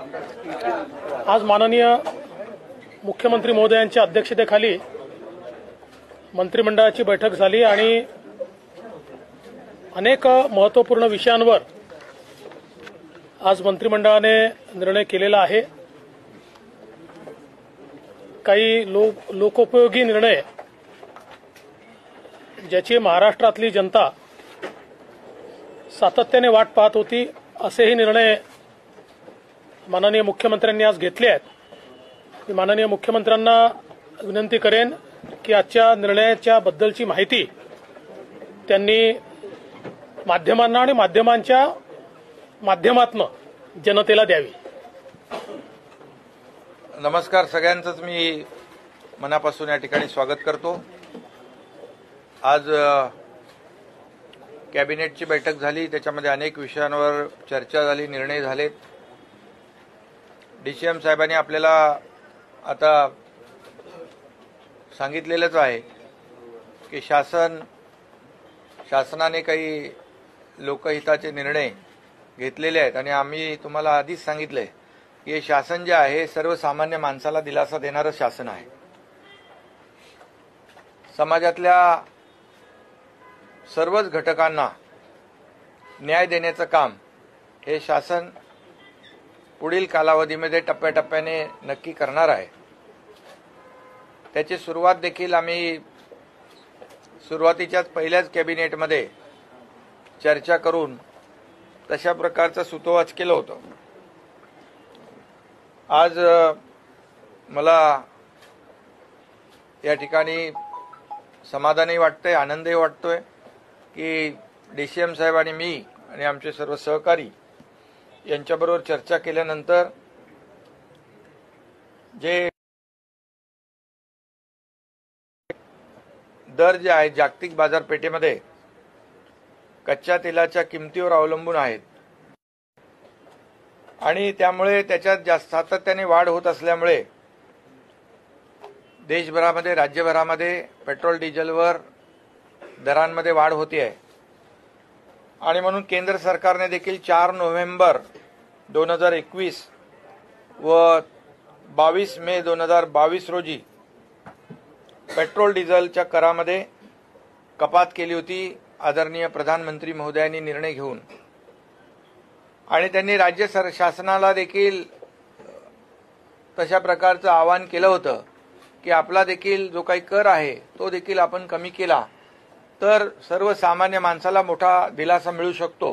आज माननीय मुख्यमंत्री महोदयांच्या अध्यक्षतेखाली मंत्रिमंडळाची बैठक झाली आणि अनेक महत्त्वपूर्ण विषयांवर आज मंत्रिमंडळाने निर्णय केलेला आहे। काही लोकोपयोगी निर्णय ज्याची महाराष्ट्रातली जनता सातत्याने वाट पाहत होती असेही निर्णय माननीय मुख्यमंत्र्यांनी आज घेतले आहेत। मी माननीय मुख्यमंत्र्यांना विनंती करेन की आजच्या निर्णयाच्या बद्दलची माहिती त्यांनी माध्यमांना आणि माध्यमांच्या माध्यमातून जनतेला द्यावी। नमस्कार, सगळ्यांचंच मी मनापासून या ठिकाणी स्वागत करतो। आज कॅबिनेटची बैठक झाली, त्याच्यामध्ये अनेक विषयांवर चर्चा झाली, निर्णय झालेत। डीसीएम साहेबांनी आपल्याला आता सांगितलेलंच आहे की शासनाने काही लोकहिताचे निर्णय घेतलेले आहेत आणि आम्ही तुम्हाला आधीच सांगितलंय की हे शासन जे आहे सर्वसामान्य माणसाला दिलासा देणारं शासन आहे। समाजातल्या सर्वच घटकांना न्याय देण्याचं काम हे शासन पुढील कालावधीमध्ये टप्प्याटप्प्याने नक्की करणार आहे। त्याची सुरुवात देखील आम्ही सुरुवातीच्याच पहिल्याच कॅबिनेटमध्ये चर्चा करून तशा प्रकारचं सुतोवाच केलं होतं। आज मला या ठिकाणी समाधानही वाटतंय, आनंदही वाटतोय की डीसीएम साहेब आणि मी आणि आमचे सर्व सहकारी यांच्याबरोबर चर्चा केल्यानंतर जे दर जे आहे जागतिक बाजारपेठेमध्ये कच्च्या तेलाच्या किमतीवर अवलंबून आहेत आणि त्यामुळे त्याच्यात जास्त सातत्याने वाढ होत असल्यामुळे देशभरामध्ये राज्यभरामध्ये पेट्रोल डिझेलवर दरांमध्ये वाढ होती आहे आणि म्हणून केंद्र सरकारने देखील 4 नोव्हेंबर 2021 व 22 मे 2022 रोजी पेट्रोल डिझेलच्या करामध्ये कपात केली होती। आदरणीय प्रधानमंत्री महोदयांनी निर्णय घेऊन आणि त्यांनी राज्य शासनाला देखील तशा प्रकारचं आवाहन केलं होतं की आपला देखील जो काही कर आहे तो देखील आपण कमी केला तर सर्वसामान्य माणसाला मोठा दिलासा मिळू शकतो।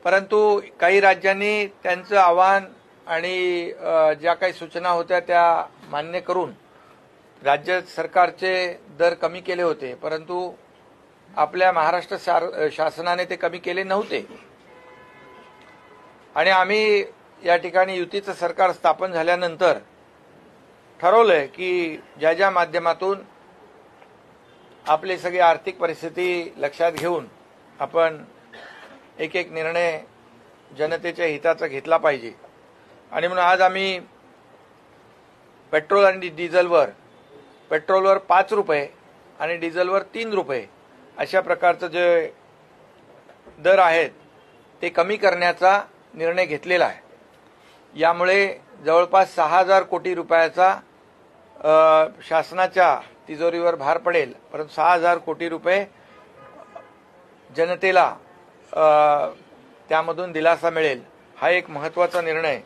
परंतु काही राज्यांनी त्यांचं आवाहन आणि ज्या काही सूचना होत्या त्या मान्य करून राज्य सरकारचे दर कमी केले होते, परंतु आपल्या महाराष्ट्र शासनाने ते कमी केले नव्हते आणि आम्ही या ठिकाणी युतीचं सरकार स्थापन झाल्यानंतर ठरवलंय की ज्या माध्यमातून आपली सगळी आर्थिक परिस्थिती लक्षात घेऊन आपण एक एक निर्णय जनतेच्या हिताचा घेतला पाहिजे आणि म्हणून आज आम्ही पेट्रोल आणि डिझेलवर पेट्रोलवर 5 रुपये आणि डिझेलवर 3 रुपये अशा प्रकारचं जे दर आहेत ते कमी करण्याचा निर्णय घेतलेला आहे। यामुळे जवळपास 6,000 कोटी रुपयाचा शासनाच्या तिजोरीवर भार पडेल, परंतु 6,000 कोटी रुपये जनतेला त्यामधून दिलासा मिळेल। हा एक महत्त्वाचा निर्णय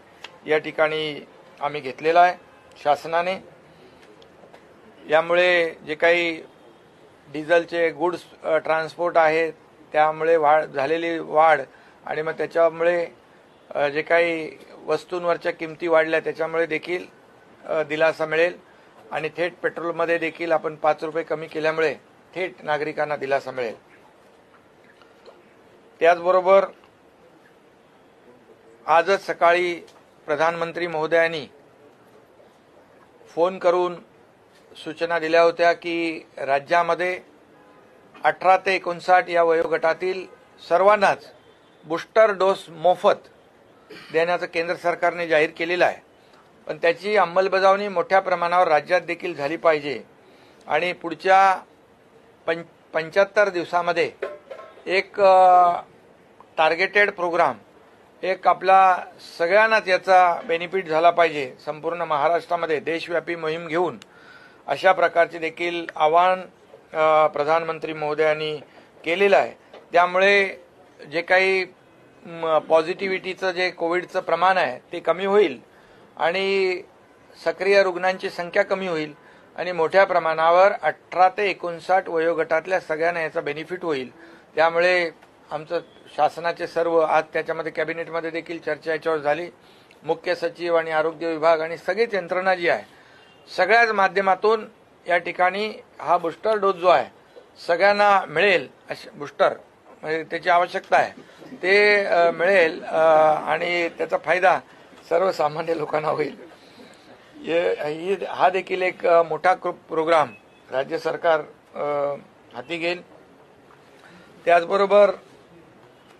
या ठिकाणी आम्ही घेतलेला आहे शासनाने। यामुळे जे काही डिझेलचे गुड्स ट्रान्सपोर्ट आहे त्यामुळे झालेली वाढ आणि मग त्याच्यामुळे जे काही वस्तूंवरच्या किमती वाढल्या त्याच्यामुळे देखील दिलासा मिळेल आणि थेट पेट्रोलमध्ये देखील आपण 5 रुपये कमी केल्यामुळे थेट नागरिकांना दिलासा मिळेल। त्याचबरोबर आजच सकाळी प्रधानमंत्री महोदयांनी फोन करून सूचना दिल्या होत्या की राज्यामध्ये 18 ते 59 या वयोगटातील सर्वांनाच बूस्टर डोस मोफत देण्याचं केंद्र सरकारने जाहीर केलेलं आहे, पण त्याची अंमलबजावणी मोठ्या प्रमाणावर राज्यात देखील झाली पाहिजे आणि पुढच्या 75 दिवसामध्ये एक टार्गेटेड प्रोग्राम, एक आपला सगळ्यांनाच याचा बेनिफिट झाला पाहिजे, संपूर्ण महाराष्ट्रामध्ये देशव्यापी मोहीम घेऊन अशा प्रकारचे देखील आवाहन प्रधानमंत्री महोदयांनी केलेलं आहे. त्यामुळे जे काही पॉझिटिव्हिटीचं जे कोविडचं प्रमाण आहे ते कमी होईल आणि सक्रिय रुग्णांची संख्या कमी होईल आणि मोठ्या प्रमाणावर 18 ते 59 वयोगटातल्या सगळ्यांना याचा बेनिफिट होईल. त्यामुळे आमचं शासनाचे सर्व आज त्याच्यामध्ये कॅबिनेटमध्ये देखील चर्चा याच्यावर झाली. मुख्य सचिव आणि आरोग्य विभाग आणि सगळीच यंत्रणा जी आहे सगळ्याच माध्यमातून या ठिकाणी हा बूस्टर डोस जो आहे सगळ्यांना मिळेल, बूस्टर म्हणजे त्याची आवश्यकता आहे ते मिळेल आणि त्याचा फायदा सर्वसामान्य लोकांना होईल. हा देखील एक मोठा प्रोग्राम राज्य सरकार हाती घेईल. त्याचबरोबर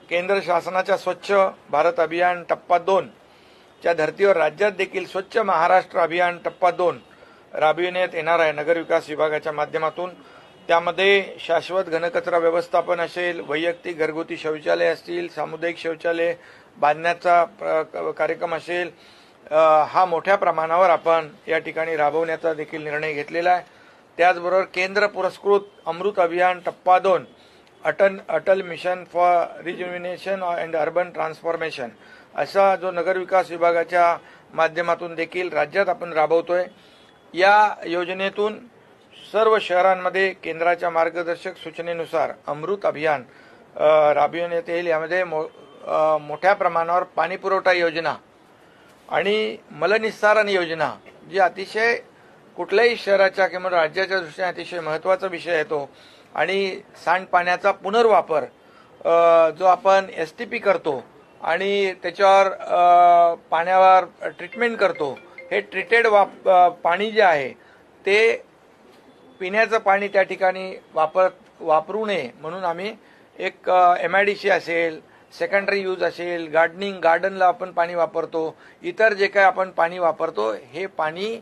केंद्र शासनाच्या स्वच्छ भारत अभियान टप्पा 2 च्या धर्तीवर राज्यात देखील स्वच्छ महाराष्ट्र अभियान टप्पा 2 राबविण्यात येणार आहे नगरविकास विभागाच्या माध्यमातून. त्यामध्ये शाश्वत घनकचरा व्यवस्थापन असेल, वैयक्तिक घरगुती शौचालय असतील, सामुदायिक शौचालय बांधण्याचा कार्यक्रम असेल, हा मोठ्या प्रमाणावर आपण या ठिकाणी राबवण्याचा देखील निर्णय घेतलेला आहे. त्याचबरोबर केंद्र पुरस्कृत अमृत अभियान टप्पा 2 Atal mission for rejuvenation and urban transformation असा जो नगरविकास विभागाच्या माध्यमातून देखील राज्यात आपण राबवतोय. या योजनेतून सर्व शहरांमध्ये केंद्राच्या मार्गदर्शक सूचनेनुसार अमृत अभियान राबविण्यात येईल. यामध्ये मोठ्या प्रमाणावर पाणीपुरवठा योजना आणि मलनिस्सारण योजना जी अतिशय कुठल्याही शहराच्या किंवा राज्याच्या दृष्टीने अतिशय महत्वाचा विषय येतो आणि सांडपाण्याचा पुनर्वापर जो आपण एसटीपी करतो आणि त्याच्यावर पाण्यावर ट्रीटमेंट करतो, हे ट्रीटेड पाणी जे आहे ते पिण्याचं पाणी त्या ठिकाणी वापरू नये म्हणून आम्ही एक MIDC असेल, सेकंडरी यूज असेल, गार्डनला आपण पाणी वापरतो, इतर जे काही आपण पाणी वापरतो हे पाणी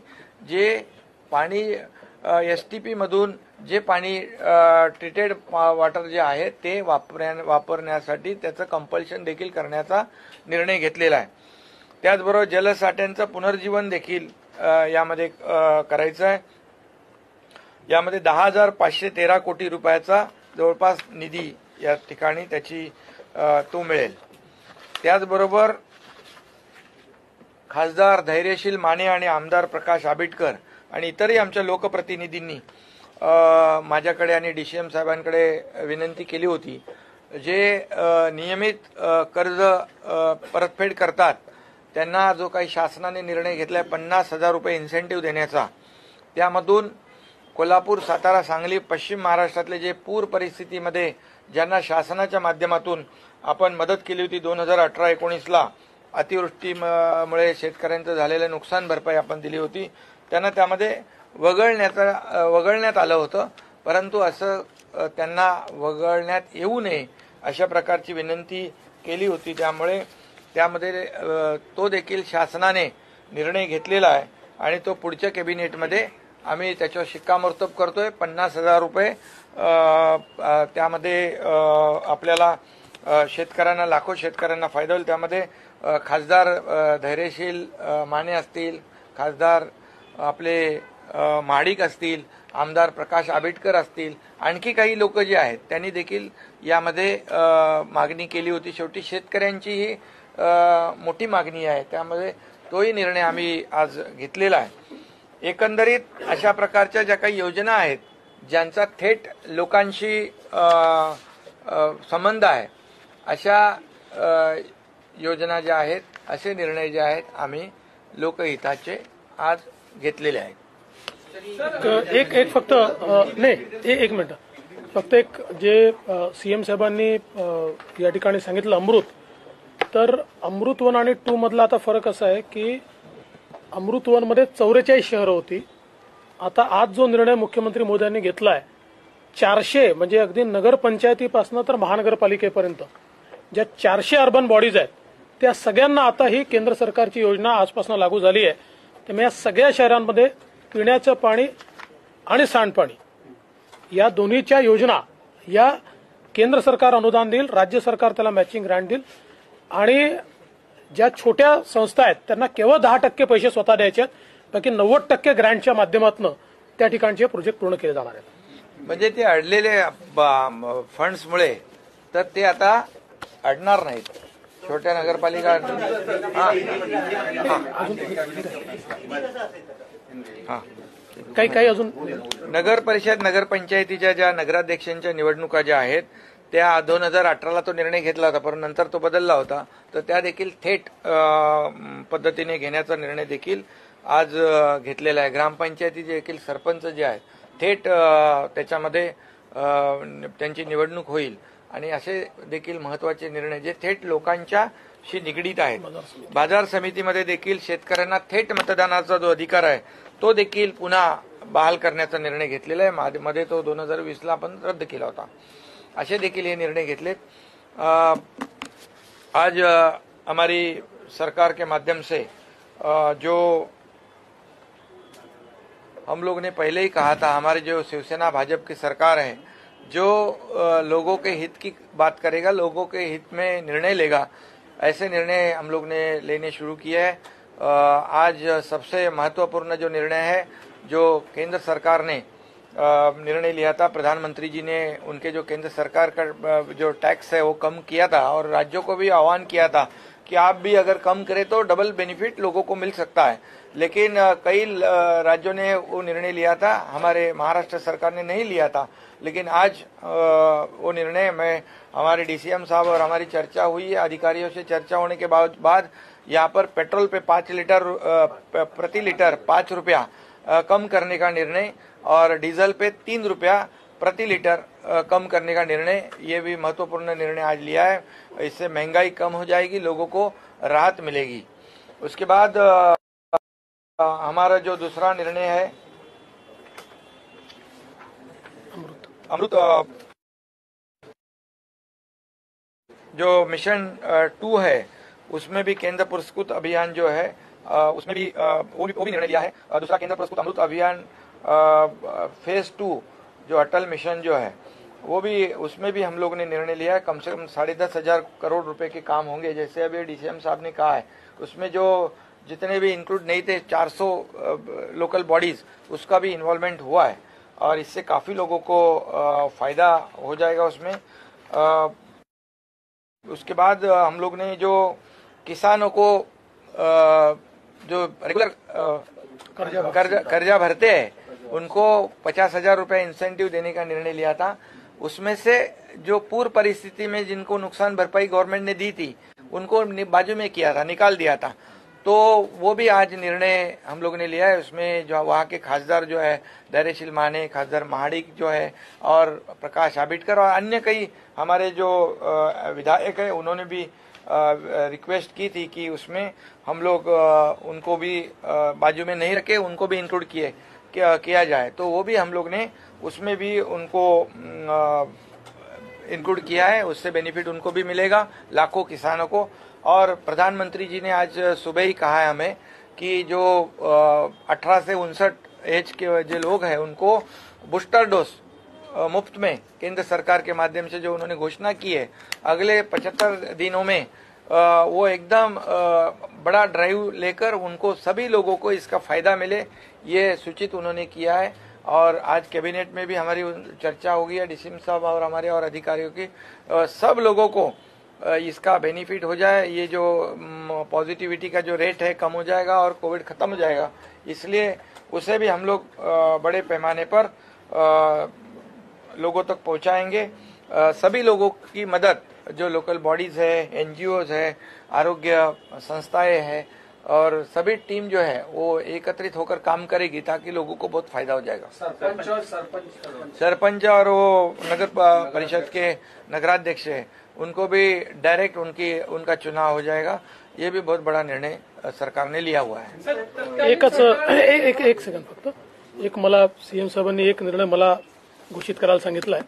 STP मधून जे पाणी ट्रीटेड वॉटर जे आहे ते वापरण्यासाठी त्याचं कंपल्शन देखील करण्याचा निर्णय घेतलेला आहे. त्याचबरोबर जलसाठ्यांचं पुनर्जीवन देखील यामध्ये करायचं आहे. यामध्ये 10,513 कोटी रुपयाचा जवळपास निधी या ठिकाणी त्याची तो मिळेल. त्याचबरोबर खासदार धैर्यशील माने आणि आमदार प्रकाश आंबेडकर आणि इतरही आमच्या लोकप्रतिनिधींनी माझ्याकडे आणि DCM साहेबांकडे विनंती केली होती. जे नियमित कर्ज परतफेड करतात त्यांना जो काही शासनाने निर्णय घेतलाय 50,000 रुपये इन्सेंटिव्ह देण्याचा, त्यामधून कोल्हापूर, सातारा, सांगली, पश्चिम महाराष्ट्रातले जे पूर परिस्थितीमध्ये ज्यांना शासनाच्या माध्यमातून आपण मदत केली होती 2018-19ला अतिवृष्टीमुळे शेतकऱ्यांचं झालेलं नुकसान भरपाई आपण दिली होती, त्यांना त्यामध्ये वगळण्यात आलं होतं. परंतु असं त्यांना वगळण्यात येऊ नये अशा प्रकारची विनंती केली होती. त्यामुळे त्यामध्ये तो देखील शासनाने निर्णय घेतलेला आहे आणि तो पुढच्या कॅबिनेटमध्ये आम्ही त्याच्यावर शिक्कामोर्तब करतोय. 50,000 रुपये त्यामध्ये आपल्याला शेतकऱ्यांना, लाखो शेतकऱ्यांना फायदा होईल. त्यामध्ये खासदार धैर्यशील माने असतील, खासदार आपले महाडिक असतील, आमदार प्रकाश आंबेडकर असतील, आणखी काही लोक जे आहेत त्यांनी देखील यामध्ये मागणी केली होती. शेवटी शेतकऱ्यांची ही मोठी मागणी आहे, त्यामध्ये तोही निर्णय आम्ही आज घेतलेला आहे. एकंदरीत अशा प्रकारच्या ज्या काही योजना आहेत ज्यांचा थेट लोकांशी संबंध आहे अशा योजना ज्या आहेत, असे निर्णय जे आहेत आम्ही लोकहिताचे आज घेतलेले आहेत. एक फक्त नाही एक मिनिट, फक्त एक जे CM साहेबांनी या ठिकाणी सांगितलं अमृत, तर अमृत 1 आणि 2 मधला आता फरक असा आहे की अमृत 1 मध्ये 44 शहरं होती. आता आज जो निर्णय मुख्यमंत्री मोदयांनी घेतलाय 400 म्हणजे अगदी नगरपंचायतीपासून तर महानगरपालिकेपर्यंत ज्या 400 अर्बन बॉडीज आहेत त्या सगळ्यांना आता ही केंद्र सरकारची योजना आजपासून लागू झाली आहे. त्यामुळे या सगळ्या शहरांमध्ये पिण्याचं पाणी आणि सांडपाणी या दोन्हीच्या योजना या केंद्र सरकार अनुदान देईल, राज्य सरकार त्याला मॅचिंग ग्रँट देईल आणि ज्या छोट्या संस्था आहेत त्यांना केवळ 10% पैसे स्वतः द्यायचे आहेत, बाकी 90% ग्रँटच्या माध्यमातून त्या ठिकाणचे प्रोजेक्ट पूर्ण केले जाणार आहेत. म्हणजे ते अडलेले फंड्समुळे तर ते आता अडणार नाहीत. छोट्या नगरपालिका काही अजून नगर परिषद नगरपंचायतीच्या ज्या नगराध्यक्षांच्या निवडणुका ज्या आहेत त्या 2018ला तो निर्णय घेतला होता, पण नंतर तो बदलला होता. तर त्या देखील थेट पद्धतीने घेण्याचा निर्णय देखील आज घेतलेला आहे. ग्रामपंचायतीचे देखील सरपंच जे आहेत थेट त्याच्यामध्ये त्यांची निवडणूक होईल आणि असे देखील महत्वाचे निर्णय जे थेट लोकांच्याशी निगडीत आहेत. बाजार समितीमध्ये देखील शेतकऱ्यांना थेट मतदानाचा जो अधिकार आहे तो देखील पुन्हा बहाल करण्याचा निर्णय घेतलेला आहे. मध्ये तो 2020ला आपण रद्द केला होता. असे देखील हे निर्णय घेतले. आज हमारी सरकार के माध्यम से जो हम लोग ने पहले ही कहा था, हमारी जो शिवसेना भाजपा की सरकार है जो लोगों के हित की बात करेगा, लोगों के हित में निर्णय लेगा, ऐसे निर्णय हम लोग ने लेने शुरू किए हैं. आज सबसे महत्वपूर्ण जो निर्णय है जो केंद्र सरकार ने निर्णय लिया था, प्रधानमंत्री जी ने उनके जो केंद्र सरकार का जो टैक्स है वो कम किया था और राज्यों को भी आह्वान किया था कि आप भी अगर कम करें तो डबल बेनिफिट लोगों को मिल सकता है. लेकिन कई राज्यों ने वो निर्णय लिया था, हमारे महाराष्ट्र सरकार ने नहीं लिया था. लेकिन आज वो निर्णय में हमारे डीसीएम साहब और हमारी चर्चा हुई है, अधिकारियों से चर्चा होने के बाद यहाँ पर पेट्रोल पे 5 लीटर प्रति लीटर 5 रुपया कम करने का निर्णय और डीजल पे 3 रुपया प्रति लीटर कम करने का निर्णय, ये भी महत्वपूर्ण निर्णय आज लिया है. इससे महंगाई कम हो जाएगी, लोगों को राहत मिलेगी. उसके बाद हमारा जो दूसरा निर्णय है अमृत जो मिशन 2 है उसमें भी केंद्र पुरस्कृत अभियान जो है उसमें भी वो भी निर्णय लिया है. दूसरा केंद्र पुरस्कृत अमृत अभियान फेज 2 जो अटल मिशन जो है वो भी, उसमें भी हम लोग ने निर्णय लिया है. कम से कम 10,500 करोड़ रुपए के काम होंगे. जैसे अभी डीसीएम साहब ने कहा है, उसमें जो जितने भी इंक्लूड नहीं थे 400 लोकल बॉडीज, उसका भी इन्वॉल्वमेंट हुआ है और इससे काफी लोगों को फायदा हो जाएगा उसमें. उसके बाद हम लोग ने जो किसानों को जो रेगुलर कर्जा भरते हैं उनको 50,000 रुपए इंसेंटिव देने का निर्णय लिया था. उसमें से जो पूर्व परिस्थिति में जिनको नुकसान भरपाई गवर्नमेंट ने दी थी उनको बाजू में किया था, निकाल दिया था. तो वो भी आज निर्णय हम लोग ने लिया है. उसमें जो वहाँ के खासदार जो है धैर्यशील माने, खासदार महाडिक जो है और प्रकाश आबिटकर और अन्य कई हमारे जो विधायक है उन्होंने भी रिक्वेस्ट की थी कि उसमें हम लोग उनको भी बाजू में नहीं रखे, उनको भी इंक्लूड किया जाए. तो वो भी हम लोग ने उसमें भी उनको इंक्लूड किया है. उससे बेनिफिट उनको भी मिलेगा, लाखों किसानों को. और प्रधानमंत्री जी ने आज सुबह ही कहा है हमें कि जो 18 से 59 एज के जो लोग हैं उनको बूस्टर डोज मुफ्त में केंद्र सरकार के माध्यम से जो उन्होंने घोषणा की है, अगले 75 दिनों में वो एकदम बड़ा ड्राइव लेकर उनको सभी लोगों को इसका फायदा मिले, ये सूचित उन्होंने किया है. और आज कैबिनेट में भी हमारी चर्चा होगी है डीसीएम साहब और हमारे और अधिकारियों की, सब लोगों को इसका बेनिफिट हो जाए. ये जो पॉजिटिविटी का जो रेट है कम हो जाएगा और कोविड खत्म हो जाएगा. इसलिए उसे भी हम लोग बड़े पैमाने पर लोगों तक पहुंचाएंगे. सभी लोगों की मदद, जो लोकल बॉडीज है, एनजीओज है, आरोग्य संस्थाएं हैं और सभी टीम जो है वो एकत्रित होकर काम करेगी ताकि लोगों को बहुत फायदा हो जाएगा. सरपंच और वो नगर परिषद के नगराध्यक्ष है उनको भी डायरेक्ट उनका चुनाव हो जाएगा. ये भी बहुत बड़ा निर्णय सरकार ने लिया हुआ है. एक सेकंड फक्त. एक मला सीएम साहेबांनी एक निर्णय मला घोषित करायला सांगितलाय.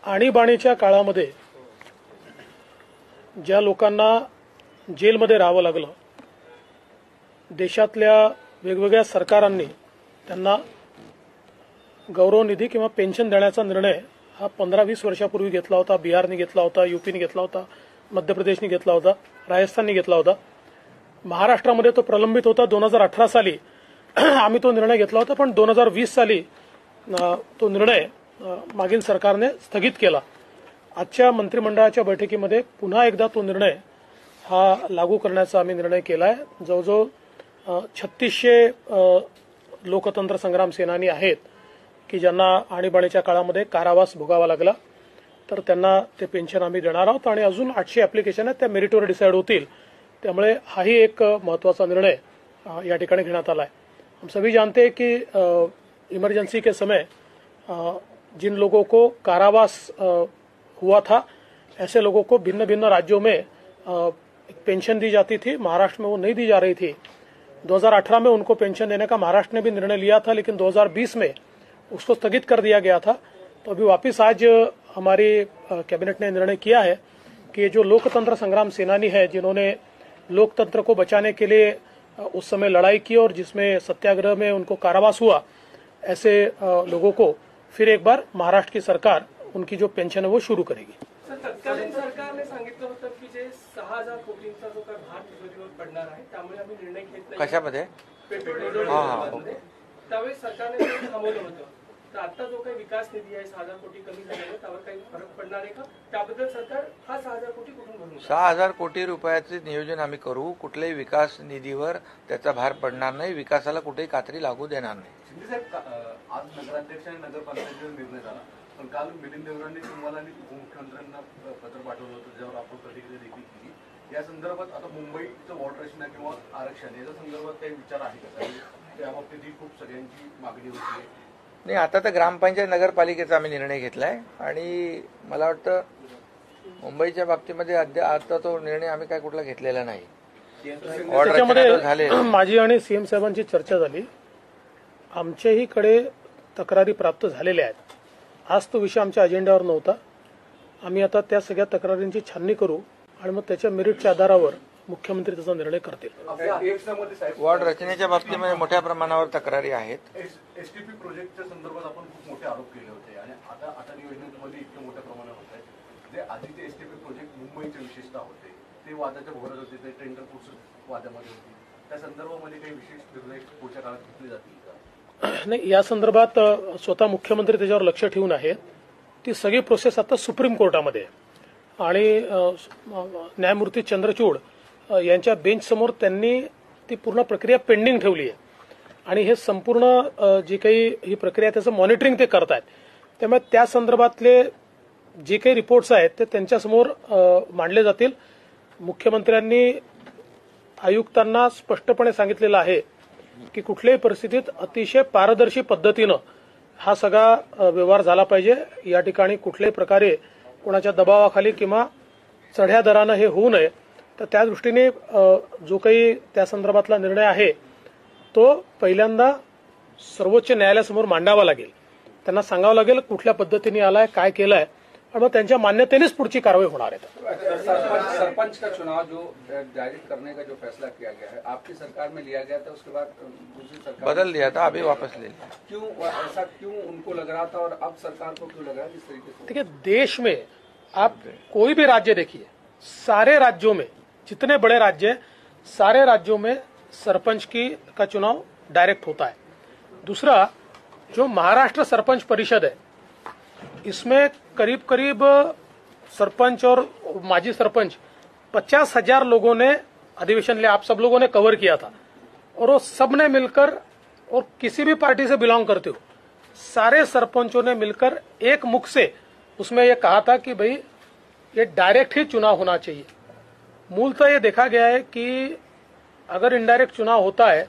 आणीबाणीच्या काळामध्ये ज्या लोकांना जेलमध्ये राहावं लागलं, देशातल्या वेगवेगळ्या सरकारांनी त्यांना गौरव निधी किंवा पेन्शन देण्याचा निर्णय हा 15-20 वर्षापूर्वी घेतला होता, बिहारने घेतला होता, यूपीने घेतला होता, मध्य प्रदेशने घेतला होता, राजस्थानने घेतला होता. महाराष्ट्रामध्ये तो प्रलंबित होता. 2018 साली आम्ही तो निर्णय घेतला होता, पण 2020 साली तो निर्णय मागील सरकारने स्थगित केला. आजच्या मंत्रिमंडळाच्या बैठकीमध्ये पुन्हा एकदा तो निर्णय हा लागू करण्याचा आम्ही निर्णय केला आहे. जवळजवळ 3600 लोकतंत्र संग्राम सेनानी आहेत की ज्यांना आणीबाणीच्या काळामध्ये कारावास भोगावा लागला, तर त्यांना ते पेन्शन आम्ही देणार आहोत. आणि अजून 800 ऍप्लिकेशन आहेत, त्या मेरिटवर डिसाईड होतील. त्यामुळे हाही एक महत्वाचा निर्णय या ठिकाणी घेण्यात आला है. हम सभी जानते हैं कि इमरजेंसी के समय जिन लोगों को कारावास हुआ था, ऐसे लोगों को भिन्न भिन्न राज्यों में पेंशन दी जाती थी. महाराष्ट्र में वो नहीं दी जा रही थी. 2018 में उनको पेंशन देने का महाराष्ट्र ने भी निर्णय लिया था, लेकिन 2020 में उसको स्थगित कर दिया गया था. तो अभी वापस आज हमारी कैबिनेट ने निर्णय किया है कि जो लोकतंत्र संग्राम सेनानी है, जिन्होंने लोकतंत्र को बचाने के लिए उस समय लड़ाई की और जिसमें सत्याग्रह में उनको कारावास हुआ, ऐसे लोगों को फिर एक बार महाराष्ट्र की सरकार उनकी जो पेंशन है वो शुरू करेगी. सर, तत्कालीन सरकारने सांगितलं होतं की जे 6000 कोटींचा जो काय भार तिजोरीवर पडणार आहे, त्यामुळे आम्ही निर्णय घेत नाही. कशामध्ये? पेट्रोल त्यावेळी सरकारने ते थांबवलं होतं. तर आता जो काही विकास निधी आहे 6000 कोटी कमी झालेला, त्यावर काही फरक पडणार आहे का? त्याबद्दल सरकार हा 6000 कोटी कुठून भरून 6000 कोटी रुपयाचे नियोजन आम्ही करू. कुठल्याही विकास निधीवर त्याचा भार पडणार नाही. विकासाला कुठेही कात्री लागू देणार नाही. शिंदे साहेब, आज नगराध्यक्ष आणि नगरपालिकेचा निर्णय झाला, पण काल मिलिंद देवरांनी तुम्हाला आणि उपमुख्यमंत्र्यांना पत्र पाठवलं होतं, ज्यावर आपण प्रतिक्रिया देखील केली. या संदर्भात आता मुंबईचं वॉर्ड रचना किंवा आरक्षण याच्या संदर्भात काही विचार आहे का? त्याबाबतीत ही खूप सगळ्यांची मागणी होती. नाही, आता तर ग्रामपंचायत नगरपालिकेचा आम्ही निर्णय घेतलाय आणि मला वाटतं मुंबईच्या बाबतीमध्ये आता तो निर्णय आम्ही काय कुठला घेतलेला नाही. त्याच्यामध्ये माझी आणि सीएम साहेबांची चर्चा झाली. आमच्याही कडे तक्रारी प्राप्त झालेल्या आहेत. आज तो विषय आमच्या अजेंड्यावर नव्हता. आम्ही आता त्या सगळ्या तक्रारींची छाननी करू आणि मग त्याच्या मेरिटच्या आधारावर मुख्यमंत्री त्याचा निर्णय करतील. वॉर्ड रचनेच्या बाबतीमध्ये मोठ्या प्रमाणावर तक्रारी आहेत. एसटीपी प्रोजेक्टच्या संदर्भात आपण खूप मोठे आरोप केले होते आणि आता नियोजनामध्ये इतके मोठ्या प्रमाणात होत आहेत. जे आधीचे एसटीपी प्रोजेक्ट मुंबईचे विशेषतः होते, ते वादाच्या भोवऱ्यात होते, ते टेंडर प्रोसेस वादामध्ये होती. त्या संदर्भामध्ये काही विशेष निर्णय पुढच्या काळात घेतले जातील का? नाही, या संदर्भात स्वतः मुख्यमंत्री त्याच्यावर लक्ष ठेवून आहेत. ती सगळी प्रोसेस आता सुप्रीम कोर्टामध्ये आणि न्यायमूर्ती चंद्रचूड यांच्या बेंच समोर त्यांनी ती पूर्ण प्रक्रिया पेंडिंग ठेवली आहे आणि हे संपूर्ण जी काही ही प्रक्रिया त्याचं मॉनिटरिंग ते करतायत. त्यामुळे त्या संदर्भातले जे काही रिपोर्ट्स आहेत ते त्यांच्यासमोर मांडले जातील. मुख्यमंत्र्यांनी आयुक्तांना स्पष्टपणे सांगितलेलं आहे की कुठल्याही परिस्थितीत अतिशय पारदर्शी पद्धतीनं हा सगळा व्यवहार झाला पाहिजे. या ठिकाणी कुठल्याही प्रकारे कोणाच्या दबावाखाली किंवा चढ्या दरानं हे होऊ नये. तर त्या दृष्टीने जो काही त्या संदर्भातला निर्णय आहे तो पहिल्यांदा सर्वोच्च न्यायालयासमोर मांडावा लागेल. त्यांना सांगावं लागेल कुठल्या पद्धतीने आलाय, काय केलंय, और मग त्यांच्या मान्यतेनेच पुढची कारवाई होणार आहे. सरपंच का चुनाव जो जारी करने का जो फैसला किया गया है, आपकी सरकार में लिया गया था, उसके बाद दूसरी सरकार बदल दिया था, अभी वापस ले लिया. क्यों ऐसा क्यों उनको लग रहा था और अब सरकार को क्यों लग रहा है इस तरीके से? देखिए, देश में आप कोई भी राज्य देखिए, सारे राज्यों में जितने बड़े राज्य हैं, सारे राज्यों में सरपंच का चुनाव डायरेक्ट होता है. दूसरा, जो महाराष्ट्र सरपंच परिषद है, इसमें करीब करीब सरपंच और माजी सरपंच 50,000 लोगों ने अधिवेशन लिया. आप सब लोगों ने कवर किया था और वो सब ने मिलकर, और किसी भी पार्टी से बिलोंग करते हो, सारे सरपंचों ने मिलकर एक मुख से उसमें ये कहा था कि भाई ये डायरेक्ट ही चुनाव होना चाहिए. मूलतः ये देखा गया है कि अगर इनडायरेक्ट चुनाव होता है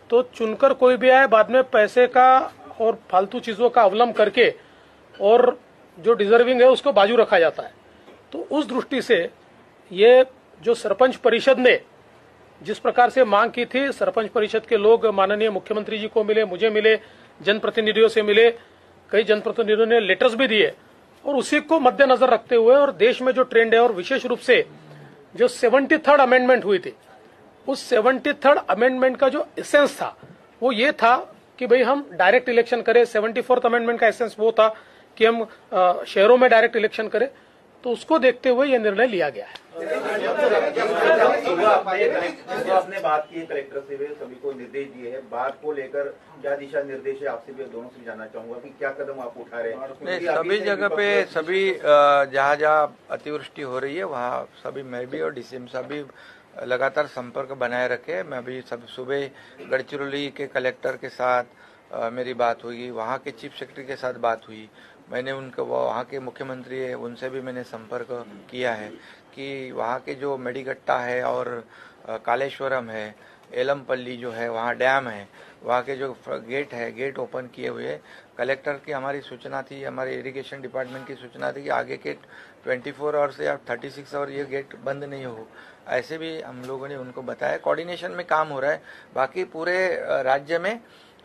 तो चुनकर कोई भी आए, बाद में पैसे का और फालतू चीजों का अवलंब करके और जो डिजर्विंग है उसको बाजू रखा जाता है. तो उस दृष्टि से ये जो सरपंच परिषद ने जिस प्रकार से मांग की थी, सरपंच परिषद के लोग माननीय मुख्यमंत्री जी को मिले, मुझे मिले, जनप्रतिनिधियों से मिले, कई जनप्रतिनिधियों ने लेटर्स भी दिए, और उसी को मद्देनजर रखते हुए और देश में जो ट्रेंड है और विशेष रूप से जो 73rd अमेंडमेंट हुई थी, उस 73rd अमेंडमेंट का जो एसेंस था वो ये था कि भाई हम डायरेक्ट इलेक्शन करें. 74th अमेंडमेंट का एसेंस वो था कि हम शहरों में डायरेक्ट इलेक्शन करें, तो उसको देखते हुए यह निर्णय लिया गया है। सुबह आपने बात की है कलेक्टर से, वे सभी को निर्देश दिए हैं, बात को लेकर क्या दिशा निर्देश है, आपसे भी दोनों से जानना चाहूंगा कि क्या कदम आप उठा रहे हैं। नहीं, सभी जगह पे सभी जहाँ जहाँ अतिवृष्टि हो रही है वहाँ सभी मैं भी और डीसीएम साहब भी लगातार संपर्क बनाए रखे। मैं भी सब सुबह गढ़चिरौली के कलेक्टर के साथ मेरी बात हुई, वहाँ के चीफ सेक्रेटरी के साथ बात हुई। मैंने उनको वहाँ के मुख्यमंत्री है उनसे भी मैंने संपर्क किया है कि वहाँ के जो मेडिगट्टा है और कालेश्वरम है, एलमपल्ली जो है वहाँ डैम है, वहाँ के जो गेट है गेट ओपन किए हुए। कलेक्टर की हमारी सूचना थी, हमारे इरिगेशन डिपार्टमेंट की सूचना थी कि आगे के 24 आवर्स या 36 आवर ये गेट बंद नहीं हो, ऐसे भी हम लोगों ने उनको बताया। कोऑर्डिनेशन में काम हो रहा है। बाकी पूरे राज्य में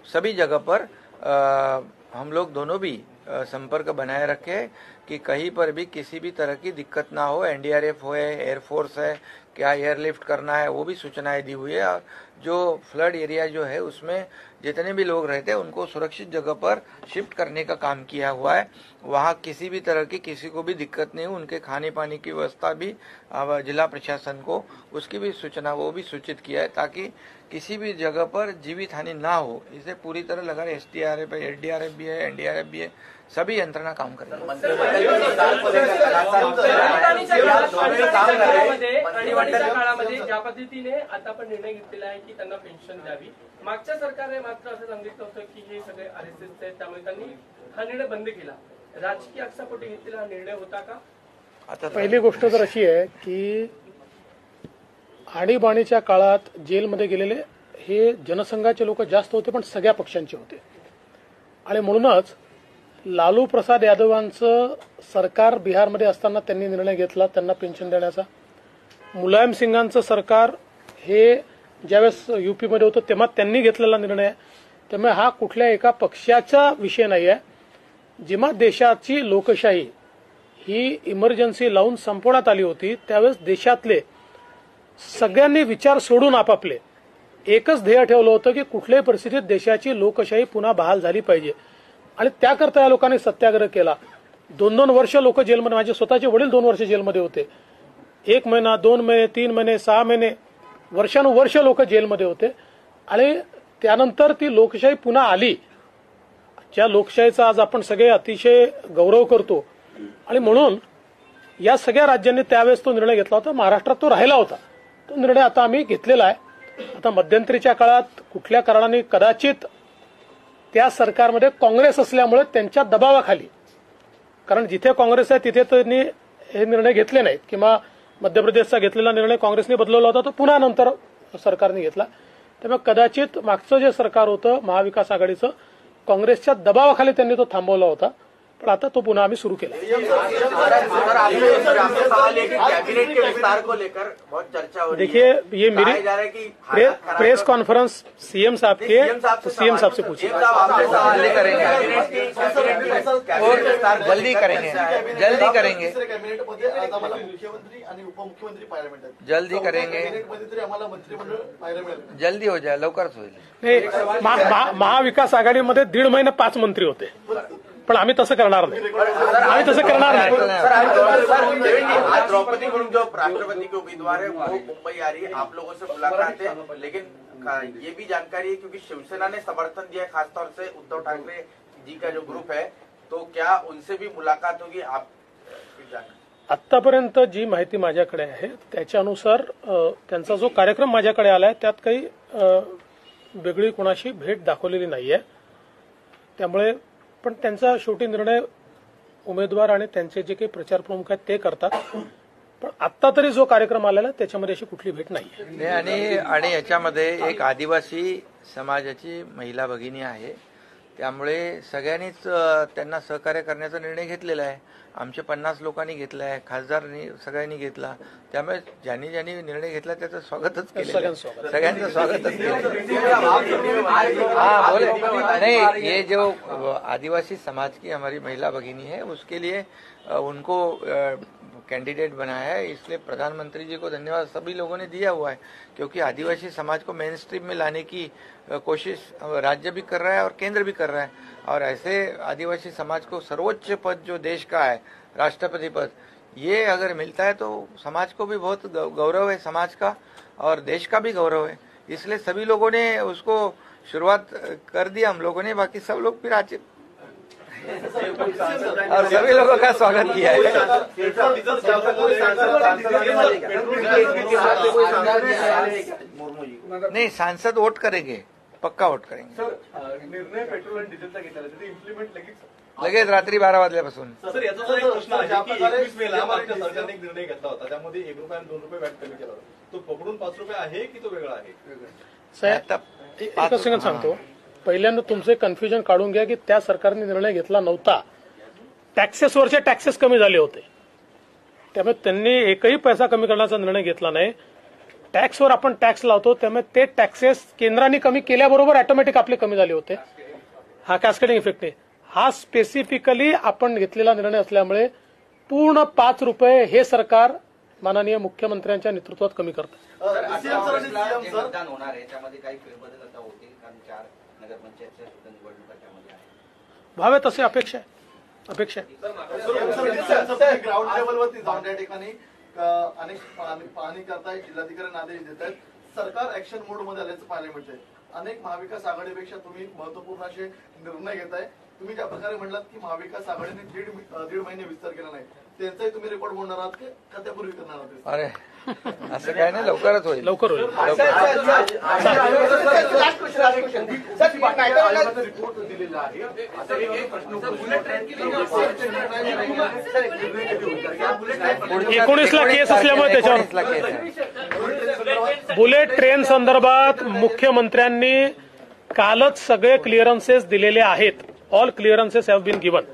सभी जगह पर हम लोग दोनों भी संपर्क बनाए रखे कि कहीं पर भी किसी भी तरह की दिक्कत ना हो। एनडीआरएफ हो, एयरफोर्स है, क्या एयरलिफ्ट करना है वो भी सूचनाएं दी हुई है। और जो फ्लड एरिया जो है उसमें जितने भी लोग रहते हैं उनको सुरक्षित जगह पर शिफ्ट करने का काम किया हुआ है। वहाँ किसी भी तरह की किसी को भी दिक्कत नहीं हो। उनके खाने पानी की व्यवस्था भी जिला प्रशासन को उसकी भी सूचना वो भी सूचित किया है ताकि किसी भी जगह पर जीवित हानि ना हो। इसे पूरी तरह लगा एसडीआरएफ है, एसडीआरएफ भी है, एनडीआरएफ भी है, सभी यंत्रणा काम कर रही है। आणीबाणीच्या काळामध्ये ज्या पद्धतीने आता पण निर्णय घेतलेला आहे की त्यांना पेन्शन द्यावी, मागच्या सरकारने मात्र असं सांगितलं होतं की हे सगळे आरएसएसचे आहेत, त्यामुळे त्यांनी हा निर्णय बंद केला। राजकीय आक्षेपोटी घेतलेला हा निर्णय होता का? आता पहिली गोष्ट तर अशी आहे की आणीबाणीच्या काळात जेलमध्ये गेलेले हे जनसंघाचे लोक जास्त होते, पण सगळ्या पक्षांचे होते। आणि म्हणूनच लालू प्रसाद यादवांचं सरकार बिहारमध्ये असताना त्यांनी निर्णय घेतला त्यांना पेन्शन देण्याचा। मुलायम सिंगांचं सरकार हे ज्यावेळेस यूपीमध्ये होतं तेव्हा त्यांनी घेतलेला निर्णय आहे। त्यामुळे हा कुठल्या एका पक्षाचा विषय नाही आहे। जेव्हा देशाची लोकशाही ही इमर्जन्सी लावून संपवण्यात आली होती त्यावेळेस देशातले सगळ्यांनी विचार सोडून आपापले एकच ध्येय ठेवलं होतं की कुठल्याही परिस्थितीत देशाची लोकशाही पुन्हा बहाल झाली पाहिजे। आणि त्याकरता या लोकांनी सत्याग्रह केला। 2-2 वर्ष लोक जेलमध्ये, माझे स्वतःचे वडील 2 वर्ष जेलमध्ये होते। 1 महिना, 2 महिने, 3 महिने, 6 महिने, वर्षानुवर्ष लोक जेलमध्ये होते। आणि त्यानंतर ती लोकशाही पुन्हा आली, ज्या लोकशाहीचा आज आपण सगळे अतिशय गौरव करतो। आणि म्हणून या सगळ्या राज्यांनी त्यावेळेस तो निर्णय घेतला होता। महाराष्ट्रात तो राहिला होता, तो निर्णय आता आम्ही घेतलेला आहे। आता मध्यंतरीच्या काळात कुठल्या कारणाने कदाचित त्या सरकारमध्ये काँग्रेस असल्यामुळे त्यांच्या दबावाखाली, कारण जिथे काँग्रेस आहे तिथे त्यांनी हे निर्णय घेतले नाहीत किंवा मध्य प्रदेशचा घेतलेला निर्णय काँग्रेसने बदलवला होता तो पुन्हा नंतर सरकारने घेतला। त्यामुळे कदाचित मागचं जे सरकार होतं महाविकास आघाडीचं काँग्रेसच्या दबावाखाली त्यांनी तो थांबवला होता, पण आता तो पुन्हा आम्ही सुरू केला। देखिए ये मेरी प्रेस कॉन्फ्रेंस सीएम साहब के, तो सीएम साहब से पूछिए। जल्दी करेंगे जल्दी करेंगे, जल्दी हो जाए, लवकरच होईल। नाही, महाविकास आघाडीमध्ये 1.5 महिने 5 मंत्री होते, पण आम्ही तसं करणार नाही, आम्ही तसं करणार नाही। आज द्रौपदी मुर्मू जो राष्ट्रपति के उम्मीदवार है वो मुंबई आ रही है, आप लोगों से मुलाकात है, लेकिन ये भी जानकारी है क्योंकि शिवसेना ने समर्थन दिया खासतौर से उद्धव ठाकरे जी का जो ग्रुप है, तो क्या उनसे भी मुलाकात होगी? आप आतापर्यंत जी माहिती माझ्याकडे आहे त्याच्यानुसार त्यांचा जो कार्यक्रम माझ्याकडे आलाय त्यात काही वेगळी कोणाशी भेट दाखवलेली नाहीये। त्यामुळे पण त्यांचा शेवटी निर्णय उमेदवार आणि त्यांचे जे काही प्रचार प्रमुख आहेत ते करतात, पण आता तरी जो कार्यक्रम आलेला त्याच्यामध्ये अशी कुठली भेट नाहीये। आणि याच्यामध्ये एक आदिवासी समाजाची महिला भगिनी आहे, त्यामुळे सगळ्यांनीच त्यांना सहकार्य करण्याचा निर्णय घेतलेला आहे। आमचे 50 लोकांनी घेतला आहे, खासदारांनी सगळ्यांनी घेतला, त्यामुळे ज्यांनी ज्यांनी निर्णय घेतला त्याचं स्वागतच केलं, सगळ्यांचं स्वागतच केलं। हाँ बोले नहीं, ये जो आदिवासी समाज की हमारी महिला भगिनी है उसके लिए उनको कैंडिडेट बनाया है, इसलिए प्रधानमंत्री जी को धन्यवाद सभी लोगों ने दिया हुआ है, क्योंकि आदिवासी समाज को मेन स्ट्रीम में लाने की कोशिश राज्य भी कर रहा है और केंद्र भी कर रहा है। और ऐसे आदिवासी समाज को सर्वोच्च पद जो देश का है, राष्ट्रपति पद, ये अगर मिलता है तो समाज को भी बहुत गौरव है, समाज का और देश का भी गौरव है। इसलिए सभी लोगों ने उसको शुरुआत कर दिया, हम लोगों ने, बाकी सब लोग फिर आज और सभी लोगों का स्वागत किया है। नहीं, सांसद वोट करेंगे, पक्का वोट करेंगे। निर्णय पेट्रोल आणि डिझेलचा घेतला इम्प्लिमेंट लगेच रात्री 12 वाजल्यापासून। सर, याचा एक प्रश्न आहे की 21 मेला मागच्या सरकारने एक निर्णय घेतला होता, त्यामध्ये 1 रुपया आणि 2 रुपये वॅट कमी केला होता, तो पकडून 5 रुपये आहे की तो वेगळा आहे? साहेब एकच सेकंद सांगतो, पहिल्यांदा तुमचे कन्फ्युजन काढून घ्या की त्या सरकारने निर्णय घेतला नव्हता, टॅक्सेसवरचे टॅक्सेस कमी झाले होते, त्यामुळे त्यांनी एकही पैसा कमी करण्याचा निर्णय घेतला नाही। टॅक्सवर आपण टॅक्स लावतो, त्यामुळे ते टॅक्सेस केंद्राने कमी केल्याबरोबर ऑटोमॅटिक आपले कमी झाले होते। हा कॅस्केडिंग इफेक्ट आहे, हा स्पेसिफिकली आपण घेतलेला निर्णय असल्यामुळे पूर्ण 5 रुपये हे सरकार माननीय मुख्यमंत्र्यांच्या नेतृत्वात कमी करतं। मतदान होणार आहे त्यामध्ये काही फेरबदल आता होतील, कारण 4 नगरपंचायतच्या निवडणुका त्यामध्ये आहे, व्हावे तसे अपेक्षा आहे। ग्राउंड लेवलवरती जाऊन त्या ठिकाणी अनेक पाहणी करताय, जिल्हाधिकारी आदेश देत आहेत, सरकार ऍक्शन मोड मध्ये आल्याचं पाहायला मिळतंय। अनेक महाविकास आघाडीपेक्षा तुम्ही महत्वपूर्ण असे निर्णय घेताय। तुम्ही ज्या प्रकारे म्हणलात की महाविकास आघाडीने दीड महिने विस्तार केला नाही, त्यांचाही तुम्ही रेकॉर्ड मोडणार आहात का त्यापूर्वी करणार आहात? अरे असं काय नाही, लवकरच होईल, लवकर होईल। रिपोर्ट दिलेला आहे, एकोणीसला केस असल्यामुळे त्याच्यावर बुलेट ट्रेन संदर्भात मुख्यमंत्र्यांनी कालच सगळे क्लिअरन्सेस दिलेले आहेत। All clearances have been given.